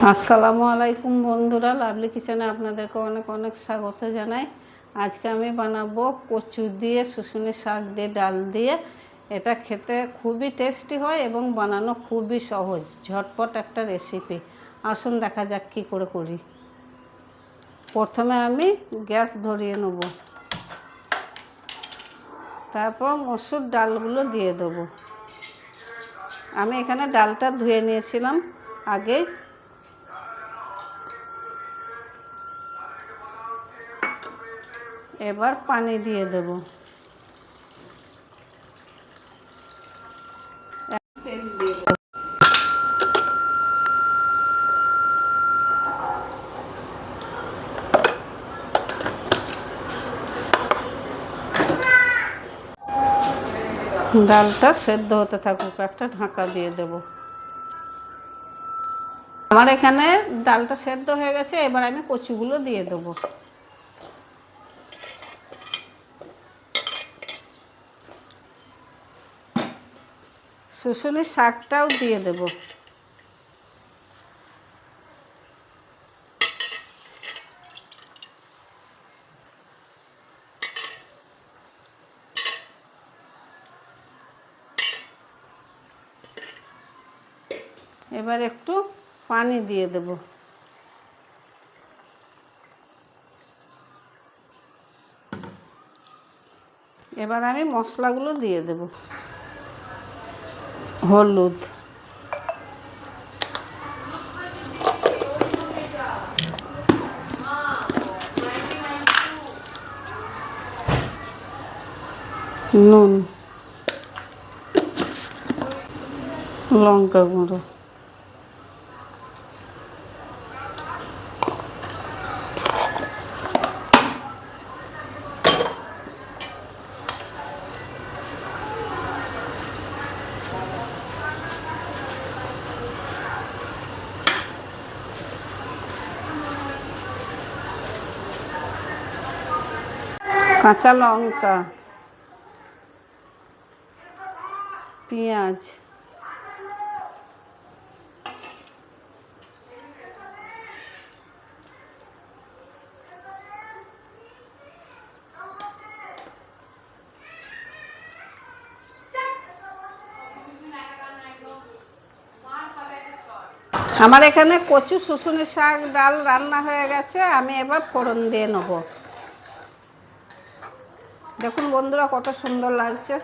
আসসালামু আলাইকুম বন্ধুরা, লাভলি কিচেনে আপনাদেরকে অনেক অনেক স্বাগত জানাই। আজকে আমি বানাবো কচু দিয়ে শুশুনি শাক দিয়ে ডাল দিয়ে। এটা খেতে খুবই টেস্টি হয় এবং বানানো খুবই সহজ, ঝটপট একটা রেসিপি। আসুন দেখা যাক কী করে করি। প্রথমে আমি গ্যাস ধরিয়ে নেব, তারপর মসুর ডালগুলো দিয়ে দেবো। আমি এখানে ডালটা ধুয়ে নিয়েছিলাম আগে। এবার পানি দিয়ে দেব। তেল দিয়ে দেব। ডালটা সেদ্ধ হতে থাকুক, একটা ঢাকা দিয়ে দেব। আমার এখানে ডালটা সেদ্ধ হয়ে গেছে, এবার আমি কচুগুলো দিয়ে দেব। শুশুনির শাকটাও দিয়ে দেব। এবার একটু পানি দিয়ে দেব। এবার আমি মশলাগুলো দিয়ে দেব। হলুদ, নুন, লঙ্কা গুঁড়ো, কাঁচা লঙ্কা, পেঁয়াজ, আমার এখানে কচু শুশুনি শাক ডাল রান্না হয়ে গেছে। আমি এবার ফোড়ন দিয়ে নেব। দেখুন বন্ধুরা কত সুন্দর লাগছে।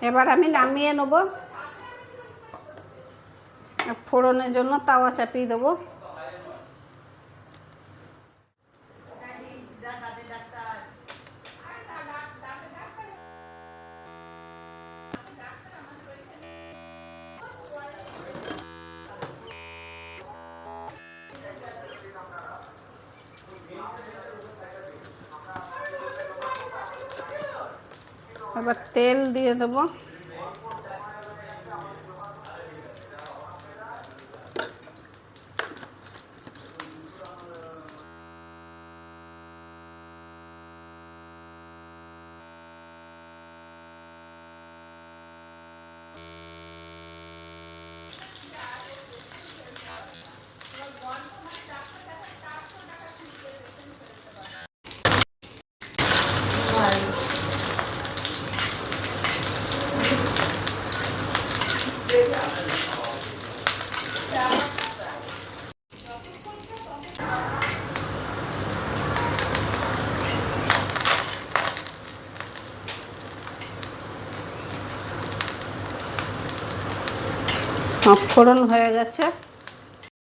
এবার আমি নামিয়ে নেব। ফোড়নের জন্য তাওয়া চাপিয়ে দেবো। এবার তেল দিয়ে দেবো। ফোড়ন হয়ে গেছে,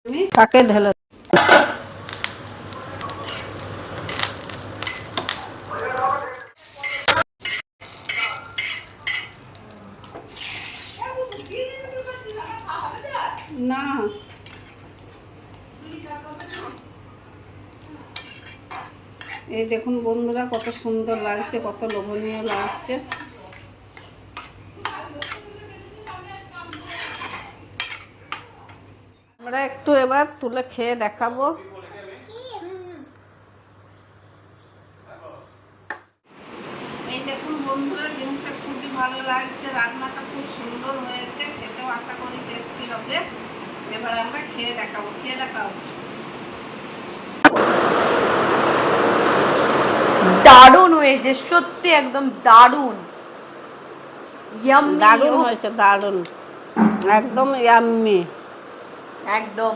আমি শাকে ঢেলে না। এই দেখুন বন্ধুরা কত সুন্দর লাগছে, কত লোভনীয় লাগছে। আমরা একটু এবার তুলে খেয়ে দেখাবো। এই দেখুন বন্ধুরা, জিনিসটা খুবই ভালো লাগছে, রান্নাটা খুব সুন্দর হয়েছে, খেতেও আশা করি টেস্টি হবে। এবার আমরা খেয়ে দেখাবো, খেয়ে দেখাও। দারুণ হয়েছে, সত্যি একদম দারুণ। দারুণ হয়েছে, দারুণ, একদম ইয়াম্মি। একদম